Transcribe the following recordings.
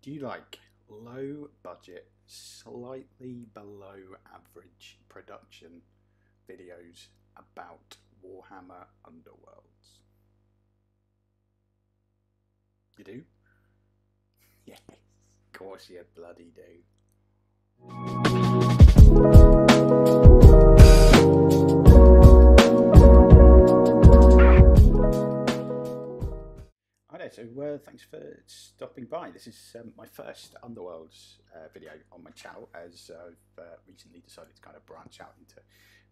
Do you like low budget, slightly below average production videos about Warhammer Underworlds? You do? Yes, of course you bloody do. Hi there, so thanks for stopping by. This is my first Underworlds video on my channel, as I've recently decided to kind of branch out into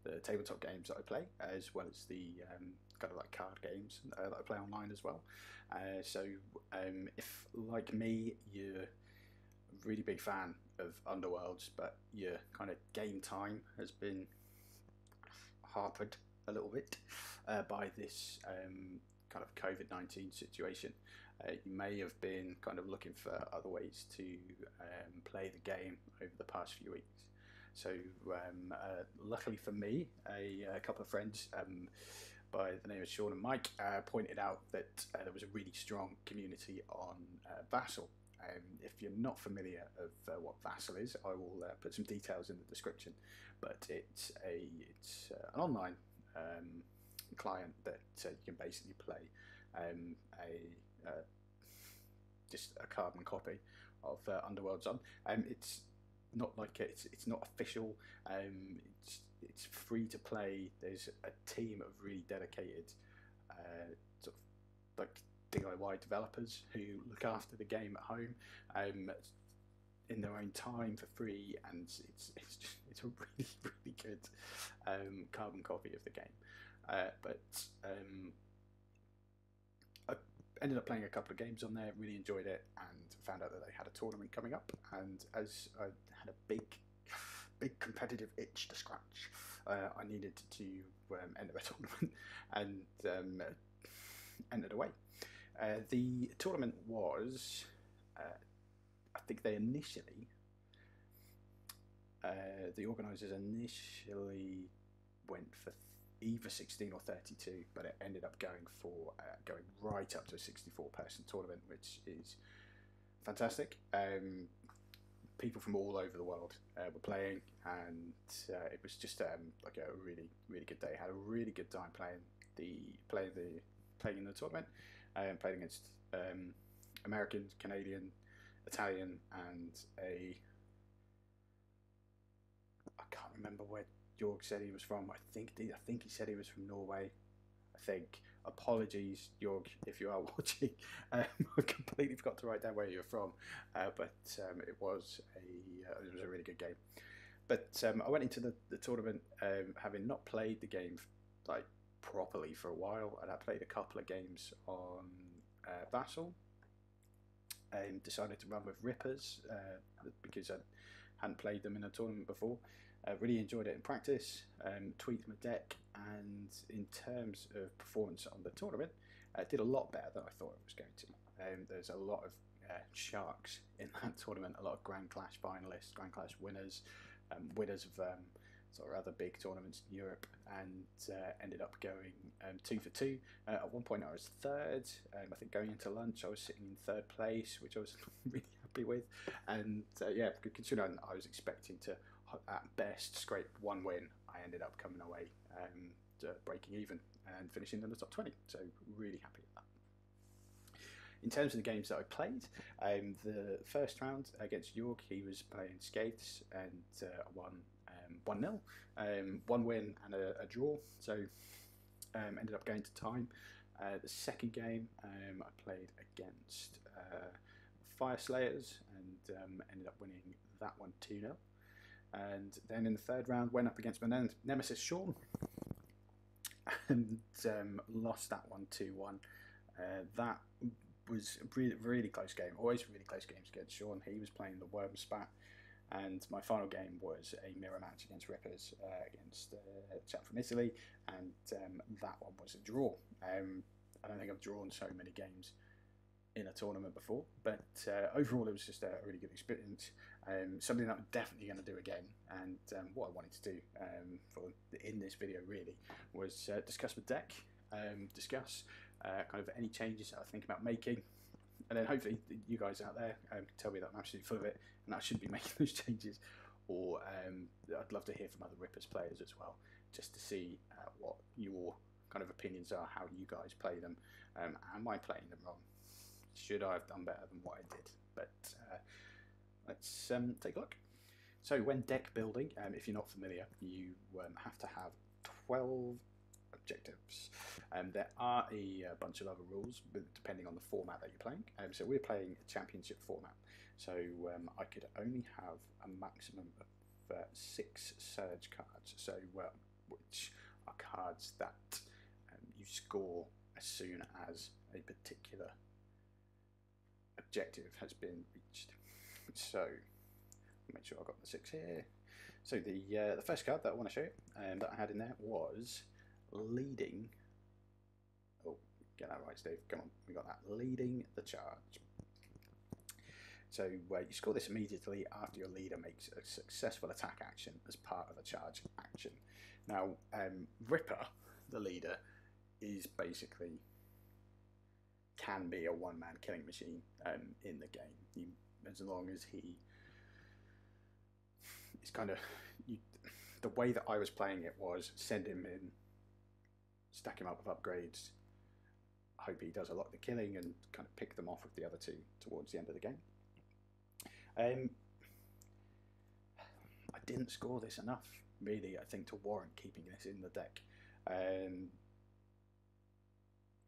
the tabletop games that I play, as well as the kind of like card games that I play online as well. If, like me, you're a really big fan of Underworlds, but your kind of game time has been harpered a little bit by this kind of COVID-19 situation, you may have been kind of looking for other ways to play the game over the past few weeks. So luckily for me, a couple of friends by the name of Sean and Mike pointed out that there was a really strong community on Vassal. If you're not familiar of what Vassal is, I will put some details in the description, but it's an online client that you can basically play just a carbon copy of Underworlds on. It's not like it's not official. It's free to play. There's a team of really dedicated sort of like DIY developers who look after the game at home in their own time for free, and it's a really good carbon copy of the game. I ended up playing a couple of games on there, really enjoyed it, and found out that they had a tournament coming up. And as I had a big competitive itch to scratch, I needed to enter a tournament and entered away. The tournament was, I think they initially, the organisers initially went for either 16 or 32, but it ended up going for going right up to a 64-person tournament, which is fantastic. People from all over the world were playing, and it was just like a really good day. Had a really good time playing in the tournament. Played against American, Canadian, Italian, and I can't remember where Jorg said he was from. I think he said he was from Norway. I think. Apologies, Jorg, if you are watching. I completely forgot to write down where you're from, but it was a really good game. But I went into the tournament having not played the game like properly for a while, and I played a couple of games on Vassal, and decided to run with Rippas because I hadn't played them in a tournament before. Really enjoyed it in practice, tweaked my deck, and in terms of performance on the tournament, did a lot better than I thought it was going to. There's a lot of sharks in that tournament, a lot of Grand Clash finalists, Grand Clash winners, winners of sort of other big tournaments in Europe, and ended up going 2 for 2. At one point I was third. I think going into lunch I was sitting in third place, which I was really happy with, and yeah, considering I was expecting to at best scrape one win, I ended up coming away breaking even and finishing in the top 20, so really happy with that. In terms of the games that I played, the first round against Jorg, he was playing Skates, and I won 1-0, one win and a draw, so ended up going to time. The second game I played against Fire Slayers, and ended up winning that one 2-0. And then in the third round went up against my nemesis Sean, and lost that one 2-1. That was a really close game. Always really close games against Sean. He was playing the Worm Spat, and my final game was a mirror match against Rippas, against a chap from Italy, and that one was a draw. I don't think I've drawn so many games in a tournament before, but overall it was just a really good experience. Something that I'm definitely going to do again, and what I wanted to do in this video really was discuss the deck, discuss kind of any changes that I think about making, and then hopefully you guys out there can tell me that I'm absolutely full of it and I should be making those changes. Or I'd love to hear from other Rippas players as well, just to see what your kind of opinions are, how you guys play them. Am I playing them wrong? Should I have done better than what I did? But let's take a look. So when deck building, if you're not familiar, you have to have 12 objectives. There are a bunch of other rules depending on the format that you're playing. So we're playing a championship format. So I could only have a maximum of 6 surge cards. So which are cards that you score as soon as a particular objective has been reached. So make sure I've got the 6 here. So the first card that I want to show you that I had in there was leading. Oh, get that right, Steve. Come on, we got that. Leading the charge. So you score this immediately after your leader makes a successful attack action as part of a charge action. Now, Ripper, the leader, is basically can be a one-man killing machine in the game. As long as he is kind of the way that I was playing it was send him in, stack him up with upgrades, hope he does a lot of the killing, and kind of pick them off with the other 2 towards the end of the game. I didn't score this enough, really, I think, to warrant keeping this in the deck.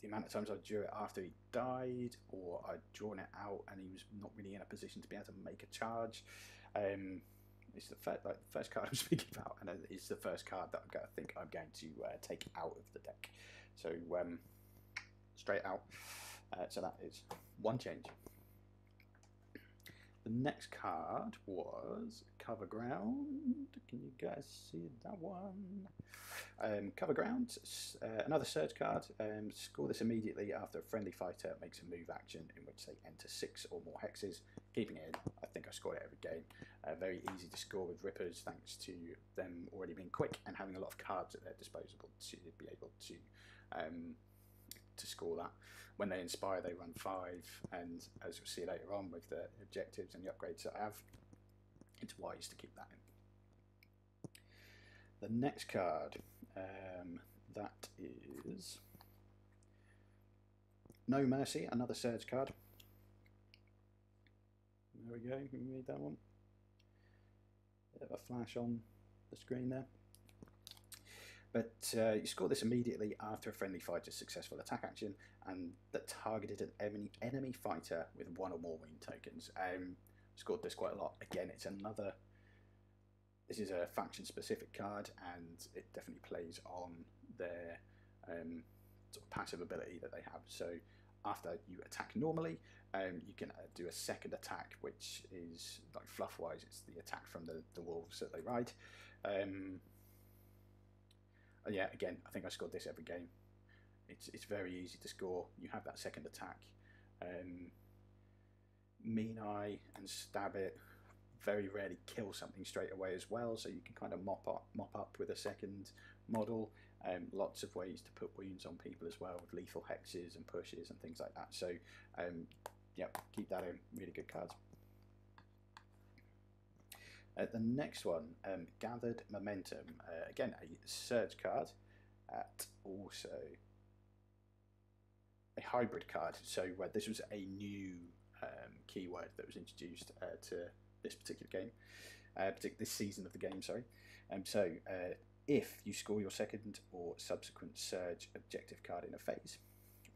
The amount of times I drew it after he died, or I'd drawn it out and he was not really in a position to be able to make a charge. It's the first card I'm speaking about, and it's the first card that I think I'm going to take out of the deck. So straight out. So that is one change. The next card was Cover Ground. Can you guys see that one? Cover Ground, another surge card. Score this immediately after a friendly fighter makes a move action in which they enter 6 or more hexes. Keeping it in, I think I scored it every game. Very easy to score with Rippers thanks to them already being quick and having a lot of cards at their disposal to be able to score that. When they inspire, they run 5, and as you'll see later on with the objectives and the upgrades that I have, it's wise to keep that in. The next card, that is No Mercy, another surge card. There we go, you can read that one. Bit of a flash on the screen there. But you score this immediately after a friendly fighter's successful attack action and that targeted an enemy fighter with 1 or more wound tokens. Scored this quite a lot. Again, this is a faction specific card, and it definitely plays on their sort of passive ability that they have. So after you attack normally, you can do a second attack, which is like fluff wise, it's the attack from the wolves that they ride. Yeah, again, I think I scored this every game. It's very easy to score. You have that second attack. Mean Eye and Stab It very rarely kill something straight away as well, so you can kind of mop up with a second model. Lots of ways to put wounds on people as well with lethal hexes and pushes and things like that. So yeah, keep that in. Really good cards. The next one, Gathered Momentum. Again, a surge card, also a hybrid card. So this was a new keyword that was introduced to this particular game, this season of the game, sorry. So if you score your second or subsequent surge objective card in a phase,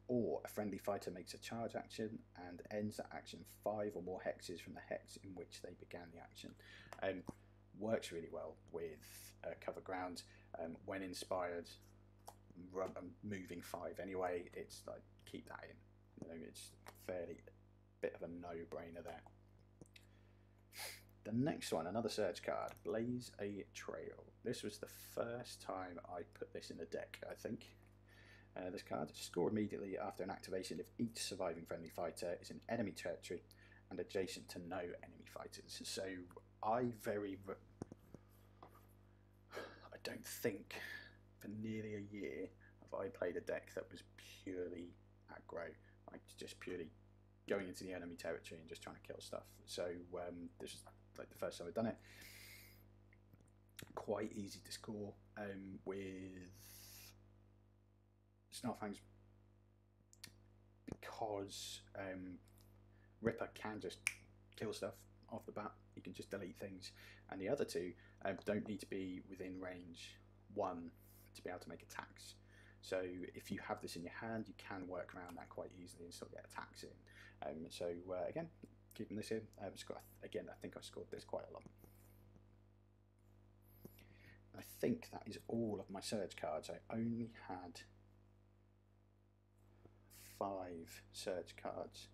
or a friendly fighter makes a charge action and ends that action 5 or more hexes from the hex in which they began the action. Works really well with Cover Ground. When inspired, moving 5 anyway, it's like, keep that in. You know, it's fairly bit of a no-brainer there. The next one, another surge card, Blaze a Trail. This was the first time I put this in the deck, I think. This card, score immediately after an activation if each surviving friendly fighter is in enemy territory and adjacent to no enemy fighters. So I don't think for nearly a year have I played a deck that was purely aggro, like just purely going into the enemy territory and just trying to kill stuff. So this is like the first time I've done it. Quite easy to score with Snarlfangs, because Ripper can just kill stuff off the bat. You can just delete things, and the other two don't need to be within range 1 to be able to make attacks. So if you have this in your hand, you can work around that quite easily and still get attacks in. So again, keeping this in. Again, I think I scored this quite a lot. I think that is all of my surge cards. I only had 5 surge cards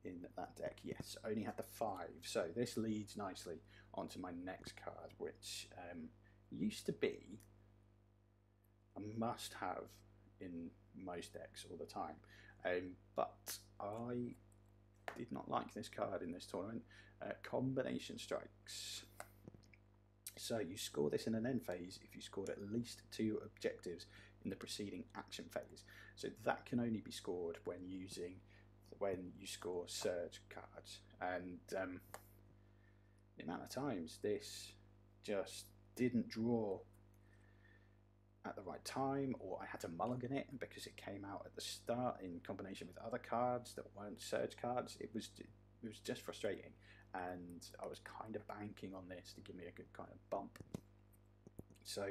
in that deck. Yes, I only had the 5. So this leads nicely onto my next card, which used to be a must-have in most decks all the time, but I did not like this card in this tournament. Combination Strikes. So you score this in an end phase if you scored at least 2 objectives in the preceding action phase. So that can only be scored when you score surge cards, and the amount of times this just didn't draw at the right time, or I had to mulligan it because it came out at the start in combination with other cards that weren't surge cards. It was just frustrating, and I was kind of banking on this to give me a good kind of bump. So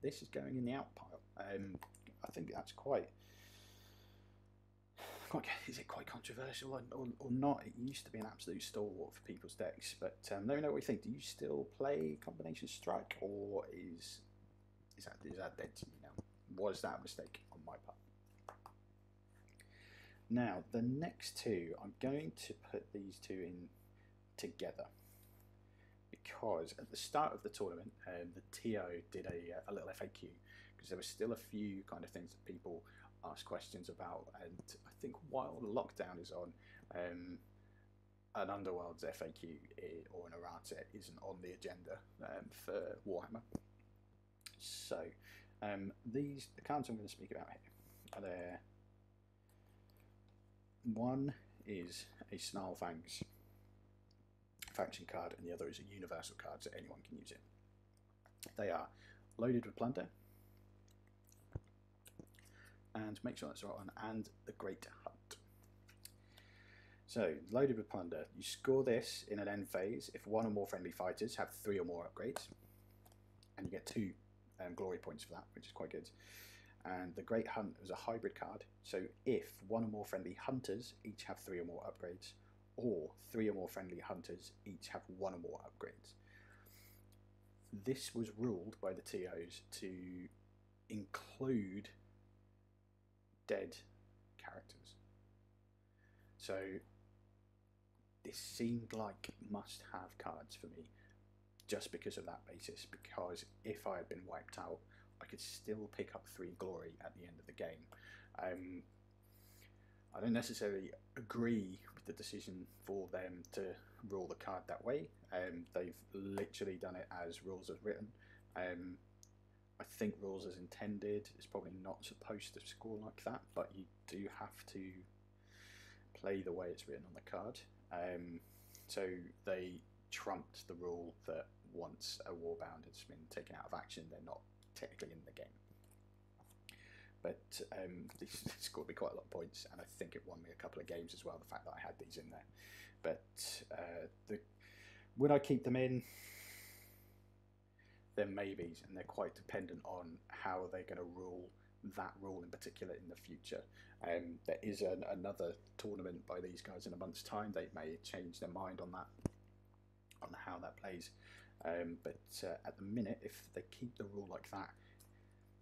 this is going in the out pile. I think that's quite is it quite controversial or not? It used to be an absolute stalwart for people's decks, but let me know what you think. Do you still play Combination Strike, or is that dead to you now? Was that a mistake on my part? Now, the next two, I'm going to put these two in together, because at the start of the tournament, the TO did a little FAQ, because there were still a few kind of things that people ask questions about, and I think while the lockdown is on, an Underworlds FAQ or an errata isn't on the agenda for Warhammer. So the cards I'm going to speak about here are there. One is a Snarlfangs faction card, and the other is a universal card, so anyone can use it. They are Loaded with Plunder, and make sure that's the right one, and the Great Hunt. So, Loaded with Plunder, you score this in an end phase if 1 or more friendly fighters have 3 or more upgrades, and you get 2 glory points for that, which is quite good. And the Great Hunt is a hybrid card, so if 1 or more friendly hunters each have 3 or more upgrades, or 3 or more friendly hunters each have 1 or more upgrades. This was ruled by the TOs to include dead characters. So this seemed like must-have cards for me, just because of that basis, because if I had been wiped out, I could still pick up 3 glory at the end of the game. I don't necessarily agree with the decision for them to rule the card that way. They've literally done it as rules as written. I think rules as intended is probably not supposed to score like that, but you do have to play the way it's written on the card. So they trumped the rule that once a warband has been taken out of action, they're not technically in the game. But this scored me quite a lot of points, and I think it won me a couple of games as well, the fact that I had these in there. But would I keep them in? They're maybes, and they're quite dependent on how they're going to rule that rule in particular in the future. There is another tournament by these guys in a month's time. They may change their mind on that, on how that plays. But at the minute, if they keep the rule like that,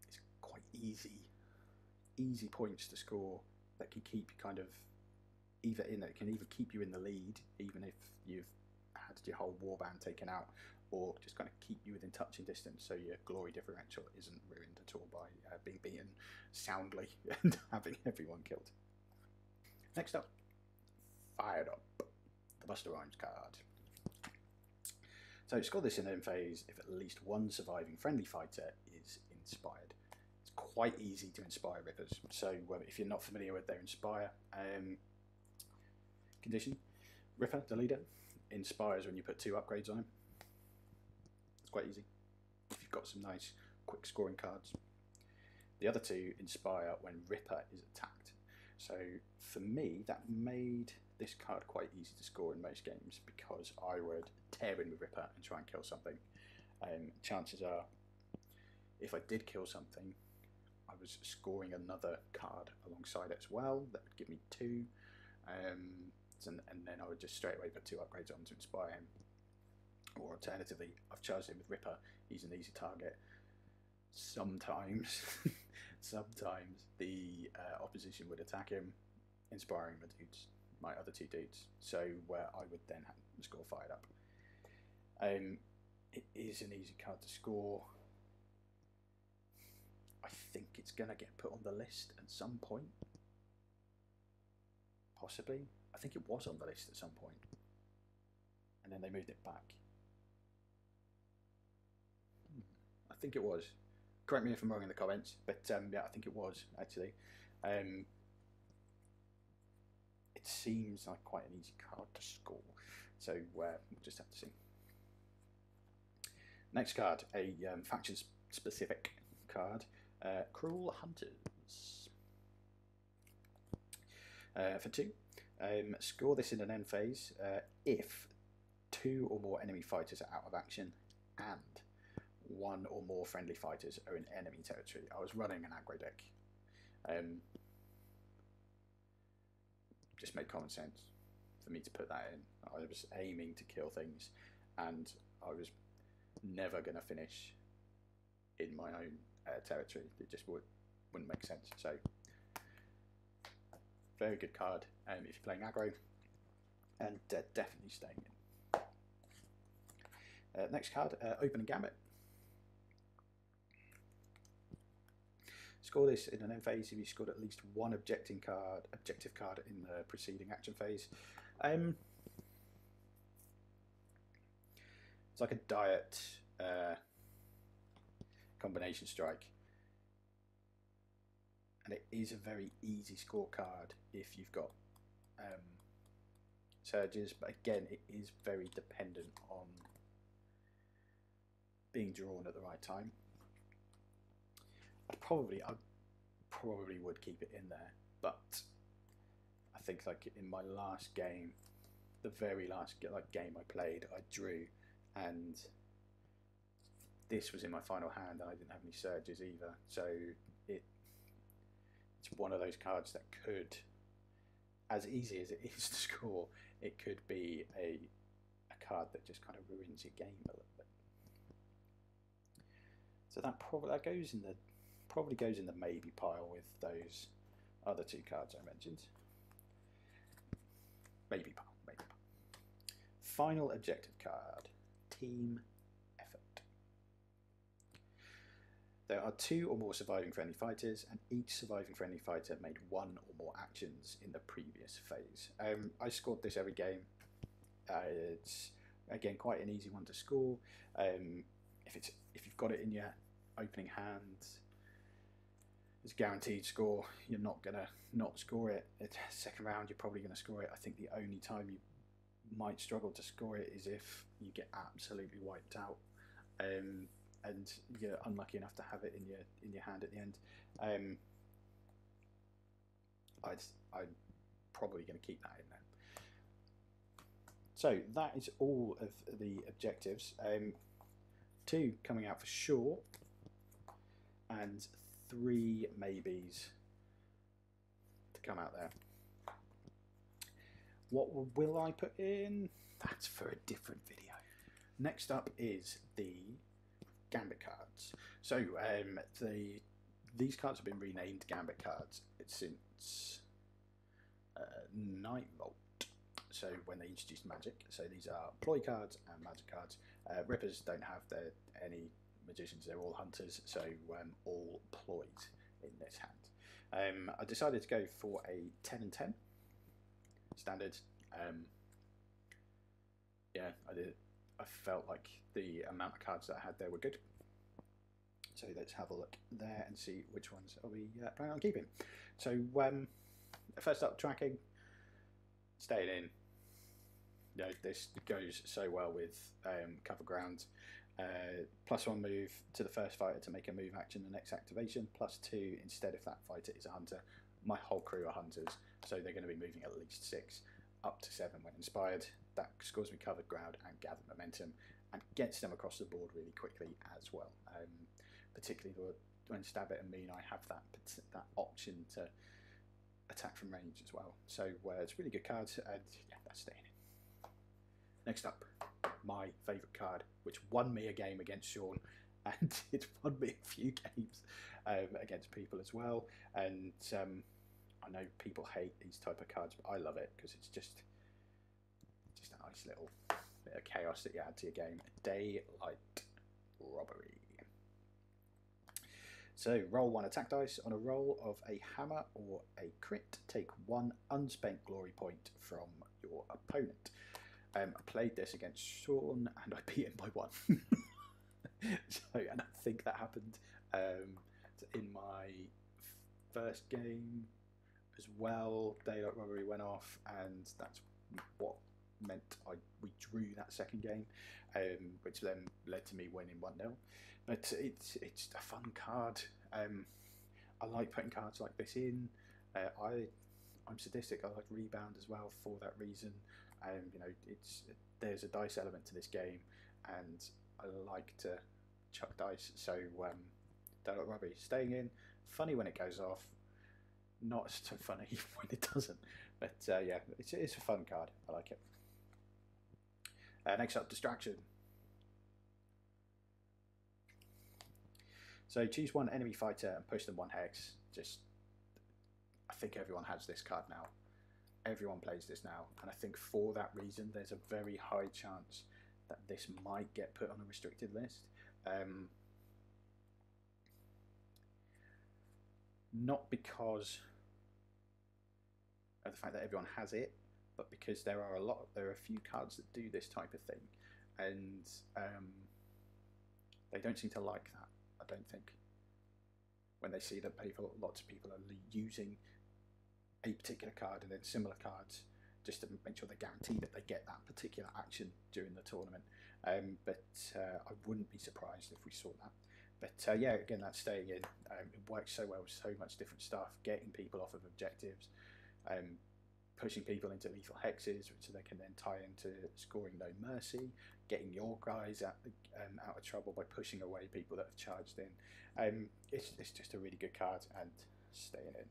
it's quite easy points to score that can keep you kind of it can either keep you in the lead, even if you've had your whole warband taken out, or just kind of keep you within touching distance, so your glory differential isn't ruined at all by being beaten soundly and having everyone killed. Next up, Fired Up, the Buster Rhymes card. So score this in end phase if at least 1 surviving friendly fighter is inspired. It's quite easy to inspire Rippers, so if you're not familiar with their Inspire, condition. Ripper, the leader, inspires when you put 2 upgrades on him. It's quite easy if you've got some nice quick scoring cards. The other 2 inspire when Ripper is attacked. So for me, that made this card quite easy to score in most games, because I would tear in with Ripper and try and kill something. Chances are, if I did kill something, I was scoring another card alongside it as well. That would give me 2. And then I would just straight away put 2 upgrades on to inspire him. Or alternatively, I've charged him with Ripper. He's an easy target. Sometimes the opposition would attack him, inspiring my other 2 dudes. So where I would then have the score fired up. It is an easy card to score. I think it's going to get put on the list at some point. Possibly. I think it was on the list at some point. And then they moved it back. I think it was. Correct me if I'm wrong in the comments, but yeah, I think it was, actually. It seems like quite an easy card to score. So we'll just have to see. Next card, a faction-specific card. Cruel Hunters. For 2. Score this in an end phase if 2 or more enemy fighters are out of action and 1 or more friendly fighters are in enemy territory. I was running an aggro deck. Just made common sense for me to put that in. I was aiming to kill things, and I was never going to finish in my own territory. It just wouldn't make sense. So, very good card if you're playing aggro, and definitely staying in. Next card, Opening Gambit. Score this in an end phase if you scored at least 1 objective card in the preceding action phase. It's like a diet combination strike, and it is a very easy score card if you've got surges, but again, it is very dependent on being drawn at the right time. I probably would keep it in there, but I think like in my last game, the very last game I played, I drew, and this was in my final hand, and I didn't have any surges either. So it's one of those cards that could, as easy as it is to score, it could be a card that just kind of ruins your game a little bit. So that probably goes in the maybe pile with those other 2 cards I mentioned. Maybe pile. Final objective card, Team Effort. There are 2 or more surviving friendly fighters, and each surviving friendly fighter made 1 or more actions in the previous phase. I scored this every game. It's again quite an easy one to score. If you've got it in your opening hand, it's a guaranteed score. You're not gonna not score it. Second round, you're probably gonna score it. I think the only time you might struggle to score it is if you get absolutely wiped out, and you're unlucky enough to have it in your hand at the end. I'm probably going to keep that in there. So that is all of the objectives. 2 coming out for sure, and 3 maybes to come out there. What will I put in? That's for a different video. Next up is the Gambit Cards. So these cards have been renamed Gambit Cards since Nightvolt. So when they introduced Magic, so these are Ploy cards and Magic cards. Rippers don't have any magicians; they're all hunters. So all Ploys in this hand. I decided to go for a 10 and 10 standard. Yeah, I did. I felt like the amount of cards that I had there were good. So let's have a look there and see which ones are we planning on keeping. So first up, tracking. staying in. You know, this goes so well with cover ground. +1 move to the first fighter to make a move action the next activation. +2 instead if that fighter is a hunter. My whole crew are hunters, so they're going to be moving at least 6, up to 7 when inspired. That scores me covered ground and gather momentum, and gets them across the board really quickly as well. Particularly when Stab It and Mean, I have that option to attack from range as well. So it's a really good card, and yeah, that's staying in. Next up, my favourite card, which won me a game against Sean, and it's won me a few games against people as well. And I know people hate these type of cards, but I love it because it's just a nice little bit of chaos that you add to your game. Daylight Robbery. So roll 1 attack dice. On a roll of a hammer or a crit, take 1 unspent glory point from your opponent. I played this against Sean and I beat him by 1. And I think that happened in my first game as well. Daylight Robbery went off, and that's what meant we drew that second game, which then led to me winning 1-0. But it's a fun card. I like putting cards like this in. I'm sadistic. I like rebound as well for that reason. You know, there's a dice element to this game, and I like to chuck dice. So Daylight Robbery staying in. Funny when it goes off. Not so funny when it doesn't. But yeah, it's a fun card. I like it. Next up, Distraction. So choose 1 enemy fighter and push them 1 hex. I think everyone has this card now. Everyone plays this now, and I think for that reason, there's a very high chance that this might get put on a restricted list. Not because of the fact that everyone has it, but because there are a few cards that do this type of thing, and they don't seem to like that. I don't think, when they see that lots of people are using a particular card and then similar cards just to make sure they guarantee that they get that particular action during the tournament. But I wouldn't be surprised if we saw that. But yeah, again, that's staying in. It works so well with so much different stuff, getting people off of objectives, pushing people into lethal hexes, which they can then tie into scoring no mercy, getting your guys out of trouble by pushing away people that have charged in. It's just a really good card, and staying in.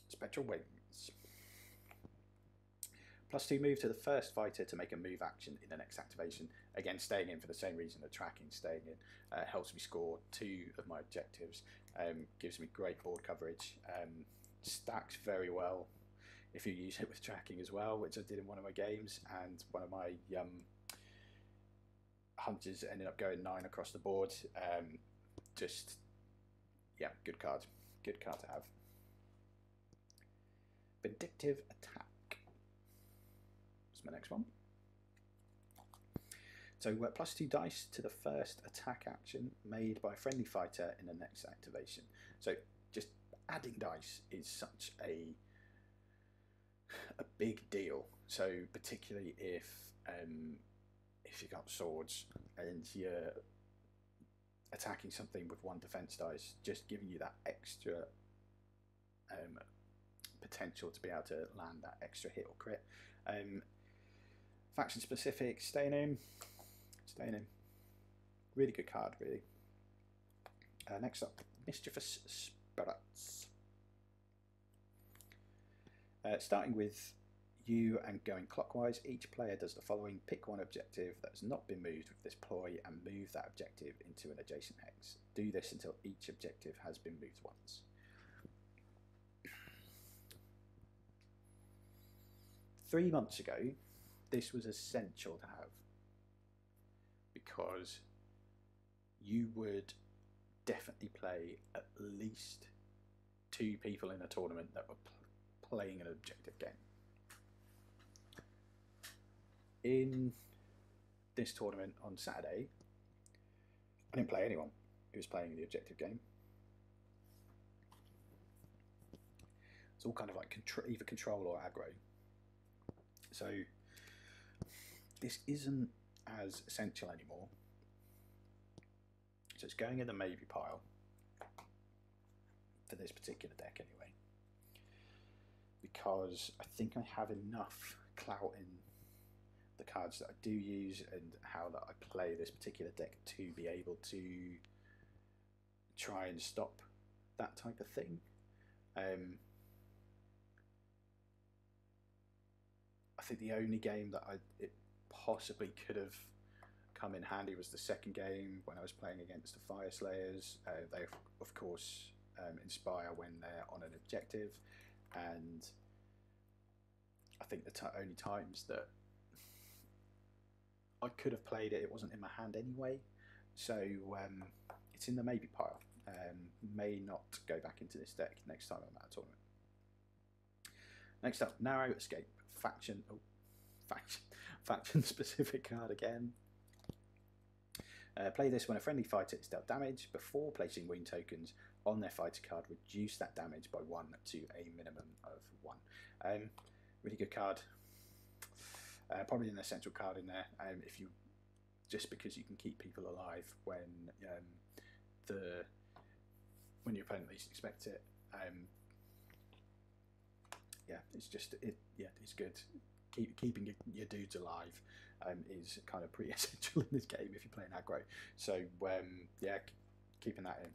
Spectral Wings. +2 move to the first fighter to make a move action in the next activation. Again, staying in for the same reason that tracking, staying in helps me score 2 of my objectives, gives me great board coverage, stacks very well if you use it with tracking as well, which I did in one of my games, and one of my hunters ended up going 9 across the board. Yeah, good card to have. Vindictive Attack is my next one. So +2 dice to the first attack action made by a friendly fighter in the next activation. So just adding dice is such a big deal. So particularly if you got swords and you're attacking something with 1 defense dice, just giving you that extra potential to be able to land that extra hit or crit. Faction specific, staying in. Really good card, really. Next up, Mischievous Spirits. Starting with you and going clockwise, each player does the following. Pick 1 objective that has not been moved with this ploy and move that objective into an adjacent hex. Do this until each objective has been moved once. Three months ago, this was essential to have, because you would definitely play at least 2 people in a tournament that were playing an objective game. In this tournament on Saturday, I didn't play anyone who was playing the objective game. It's all kind of like either control or aggro. So this isn't as essential anymore. So it's going in the maybe pile for this particular deck anyway, because I think I have enough clout in the cards that I do use and how that I play this particular deck to be able to try and stop that type of thing. I think the only game that it possibly could have come in handy was the second game when I was playing against the Fire Slayers. They of course inspire when they're on an objective, and I think the only times that I could have played it, it wasn't in my hand anyway, so it's in the maybe pile. May not go back into this deck next time I'm at a tournament. Next up, Narrow Escape, faction specific card again. Play this when a friendly fighter is dealt damage. Before placing wound tokens on their fighter card, reduce that damage by 1 to a minimum of 1. Really good card. Probably an essential card in there. If you, just because you can keep people alive when your opponent least expects it. Yeah, it's just it's good. Keeping your dudes alive is kind of pretty essential in this game if you're playing aggro. So yeah, keeping that in.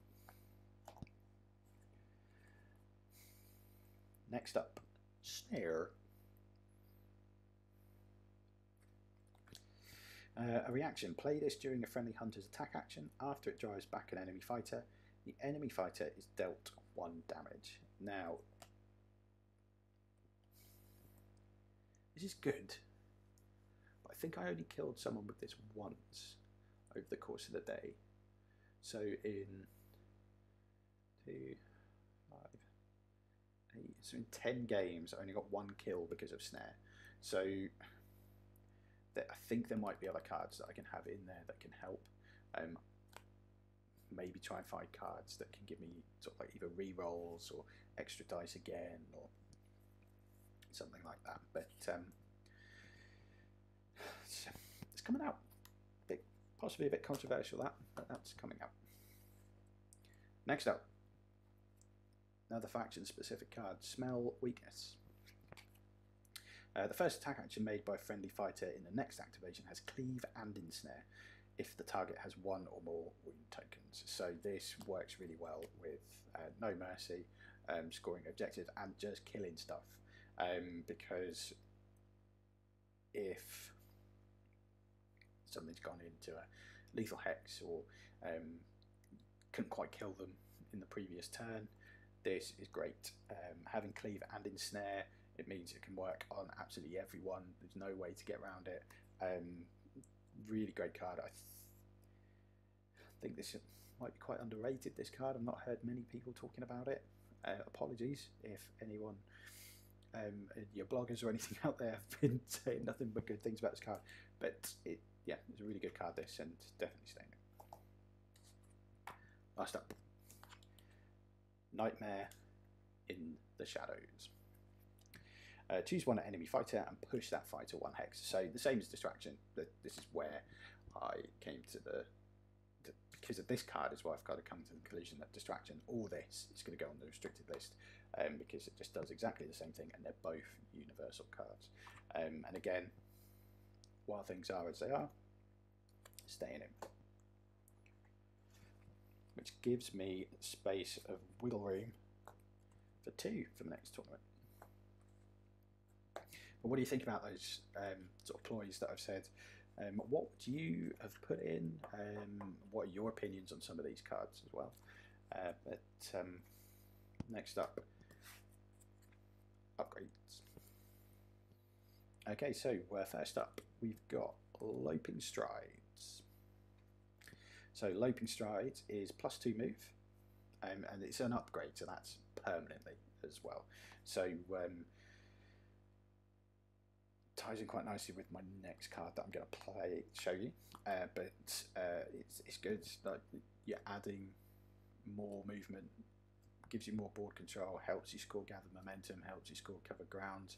Next up, Snare. A reaction. Play this during a friendly hunter's attack action. After it drives back an enemy fighter, the enemy fighter is dealt 1 damage. Now, this is good, but I think I only killed someone with this once over the course of the day. So in 2, 5, 8, so in 10 games, I only got 1 kill because of Snare. So I think there might be other cards that I can have in there that can help. Maybe try and find cards that can give me sort of like either re-rolls or extra dice again or something like that. But it's coming out. Possibly a bit controversial, but that's coming out. Next up, another faction-specific card, Smell Weakness. The first attack action made by a friendly fighter in the next activation has Cleave and Ensnare if the target has 1 or more wound tokens. So this works really well with No Mercy, scoring objectives and just killing stuff. Because if something's gone into a lethal hex or couldn't quite kill them in the previous turn, this is great. Having Cleave and Ensnare, it means it can work on absolutely everyone. There's no way to get around it. Really great card. I think this might be quite underrated, this card. I've not heard many people talking about it. Apologies if anyone, your bloggers or anything out there have been saying nothing but good things about this card. But yeah, it's a really good card, this, and definitely staying in. Last up, Nightmare in the Shadows. Choose 1 enemy fighter and push that fighter 1 hex. So the same as Distraction, but this is where I came to because of this card is why I've got to come to the conclusion that Distraction or this is going to go on the restricted list, because it just does exactly the same thing and they're both universal cards. And again, while things are as they are, staying in. Which gives me space of wiggle room for 2 for the next tournament. But what do you think about those sort of ploys that I've said? What would you have put in? What are your opinions on some of these cards as well? Next up, upgrades. Okay, so first up, we've got Loping Strides. So Loping Strides is +2 move, and it's an upgrade, so that's permanently as well. So ties in quite nicely with my next card that I'm going to show you. But it's good. Like, you're adding more movement gives you more board control, helps you score gather momentum, helps you score cover ground,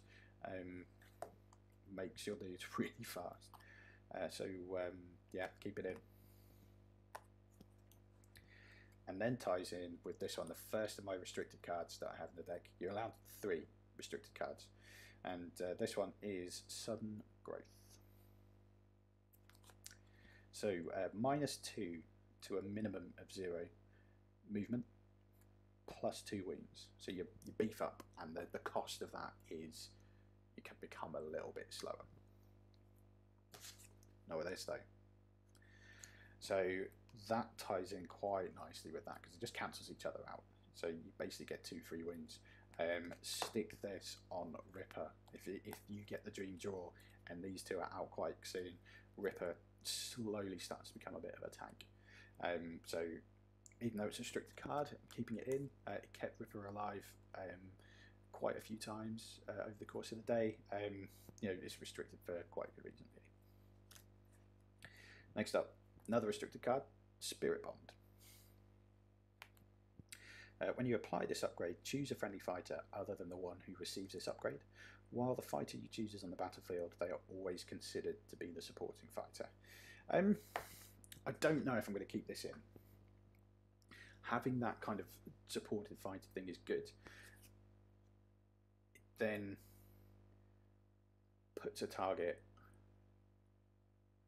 makes your dudes really fast. Yeah, keep it in. And then ties in with this one, the first of my restricted cards that I have in the deck. You're allowed 3 restricted cards, and this one is Sudden Growth. So -2 to a minimum of 0 movement, +2 wounds. So you beef up, and the cost of that is you can become a little bit slower. Not with this though. So that ties in quite nicely with that because it just cancels each other out. So you basically get 2 free wounds. Stick this on Ripper. If you get the dream draw and these 2 are out quite soon, Ripper slowly starts to become a bit of a tank. So even though it's a restricted card, keeping it in, it kept Ripper alive quite a few times over the course of the day. You know, it's restricted for quite a good reason, really. Next up, another restricted card, Spirit Bond. When you apply this upgrade, choose a friendly fighter other than the one who receives this upgrade. While the fighter you choose is on the battlefield, they are always considered to be the supporting fighter. I don't know if I'm going to keep this in. Having that kind of supported fighter thing is good. It then puts a target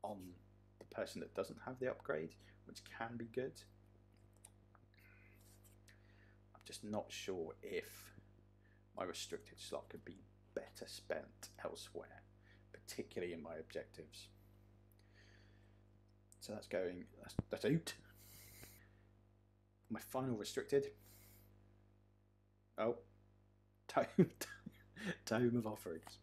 on the person that doesn't have the upgrade, which can be good. I'm just not sure if my restricted slot could be better spent elsewhere, particularly in my objectives. So that's going, that's out. My final restricted. Oh, Tome of Offerings.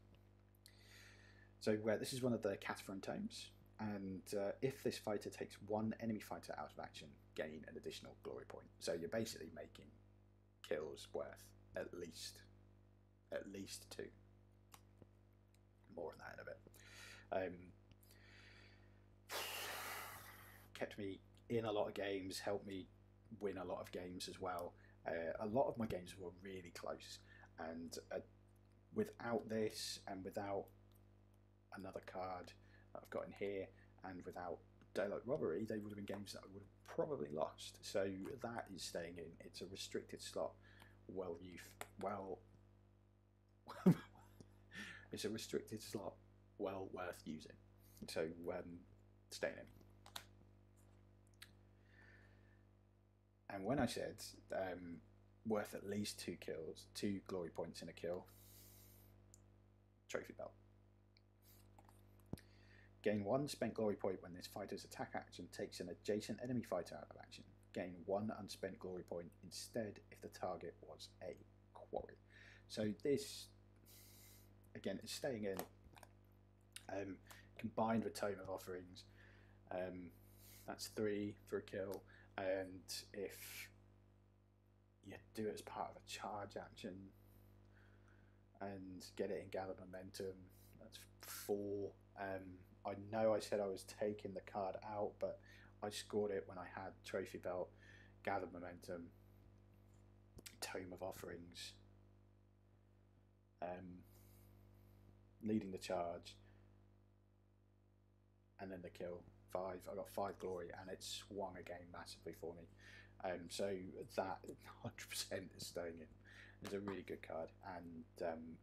So this is one of the Cataphren tomes, and if this fighter takes 1 enemy fighter out of action, gain an additional glory point. So you're basically making kills worth at least 2. More on that in a bit. Kept me in a lot of games, helped me win a lot of games as well. A lot of my games were really close, and without this and without another card that I've got in here and without Daylight Robbery, they would have been games that I would have probably lost. So that is staying in. It's a restricted slot. It's a restricted slot well worth using. So staying in. And when I said worth at least 2 kills, 2 glory points in a kill, trophy belt. Gain 1 spent glory point when this fighter's attack action takes an adjacent enemy fighter out of action. Gain 1 unspent glory point instead if the target was a quarry. So this, again, is staying in. Combined with Tome of Offerings, that's 3 for a kill. And if you do it as part of a charge action and get it in gather momentum, that's 4. I know I said I was taking the card out, but I scored it when I had Trophy Belt, gather momentum, Tome of Offerings, leading the charge, and then the kill. 5. I got 5 glory, and it swung a game massively for me. So that 100% is staying in. It's a really good card, and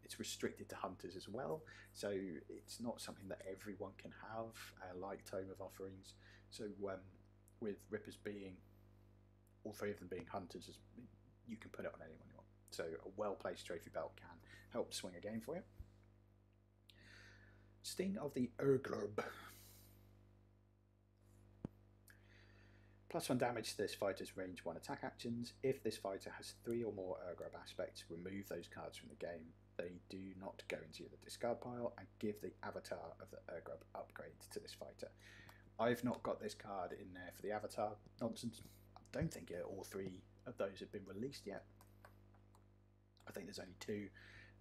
it's restricted to hunters as well. So it's not something that everyone can have, like Tome of Offerings. So with Rippers being, all 3 of them being hunters, you can put it on anyone you want. So a well-placed trophy belt can help swing a game for you. Sting of the Grub. +1 damage to this fighter's range 1 attack actions. If this fighter has 3 or more Grub aspects, remove those cards from the game. They do not go into the discard pile, and give the avatar of the Grub upgrade to this fighter. I've not got this card in there for the avatar nonsense. I don't think all 3 of those have been released yet. I think there's only 2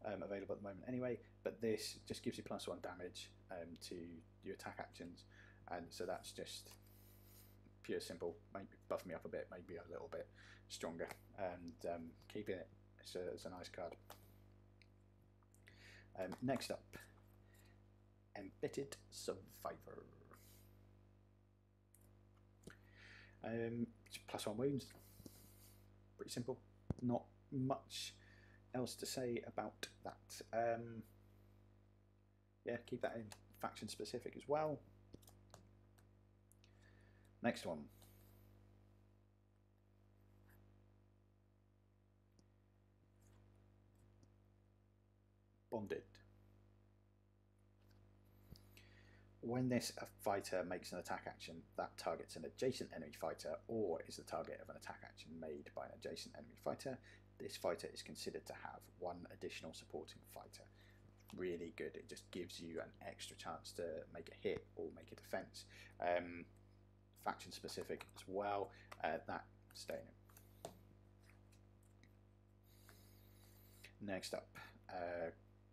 available at the moment anyway, but this just gives you +1 damage to your attack actions, and so that's just pure simple, maybe buff me up a bit, maybe a little bit stronger, and keeping it as a nice card. Next up, Embittered Survivor. +1 wounds. Pretty simple. Not much else to say about that. Yeah, keep that in faction specific as well. Next one. Bonded. When this fighter makes an attack action that targets an adjacent enemy fighter or is the target of an attack action made by an adjacent enemy fighter, this fighter is considered to have 1 additional supporting fighter. Really good. It just gives you an extra chance to make a hit or make a defense. Faction specific as well. That staying in. Next up,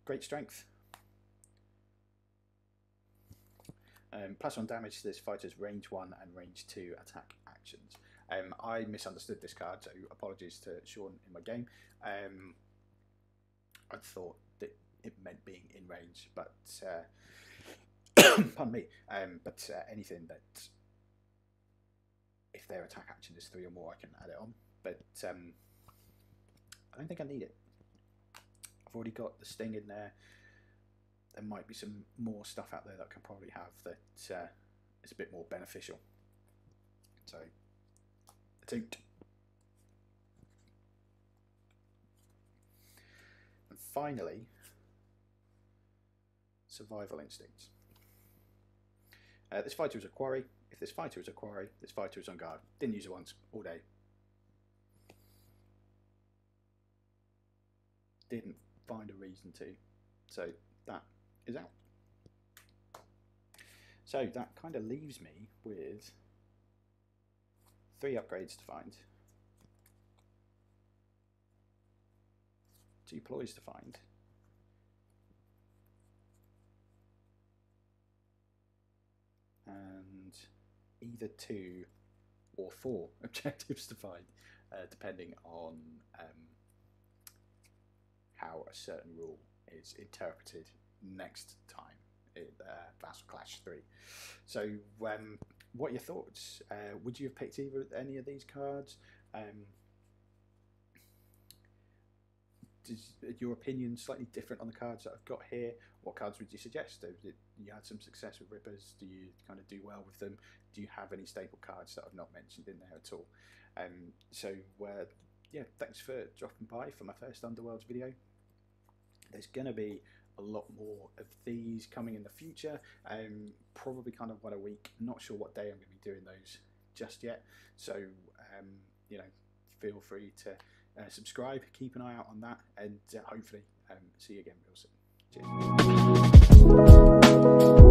Great Strength. +1 damage to this fighter's range 1 and range 2 attack actions. I misunderstood this card, so apologies to Sean in my game. I thought that it meant being in range, but pardon me. But anything that, if their attack action is 3 or more, I can add it on. But I don't think I need it. I've already got the Sting in there. There might be some more stuff out there that I can probably have that is a bit more beneficial. So, a toot. And finally, Survival Instincts. This fighter is a quarry. If this fighter is a quarry, this fighter is on guard. Didn't use it once, all day. Didn't find a reason to. So that is out. So that kind of leaves me with 3 upgrades to find, 2 ploys to find, and either 2 or 4 objectives to find, depending on how a certain rule is interpreted next time in Vassal Clash 3. So what are your thoughts? Would you have picked any of these cards? Is your opinion slightly different on the cards that I've got here? What cards would you suggest? You had some success with Rippas. Do you kind of do well with them? Do you have any staple cards that I've not mentioned in there at all? Yeah, thanks for dropping by for my first Underworlds video. There's going to be a lot more of these coming in the future, probably kind of 1 a week. Not sure what day I'm going to be doing those just yet, so you know, feel free to subscribe, keep an eye out on that, and hopefully see you again real soon. Cheers.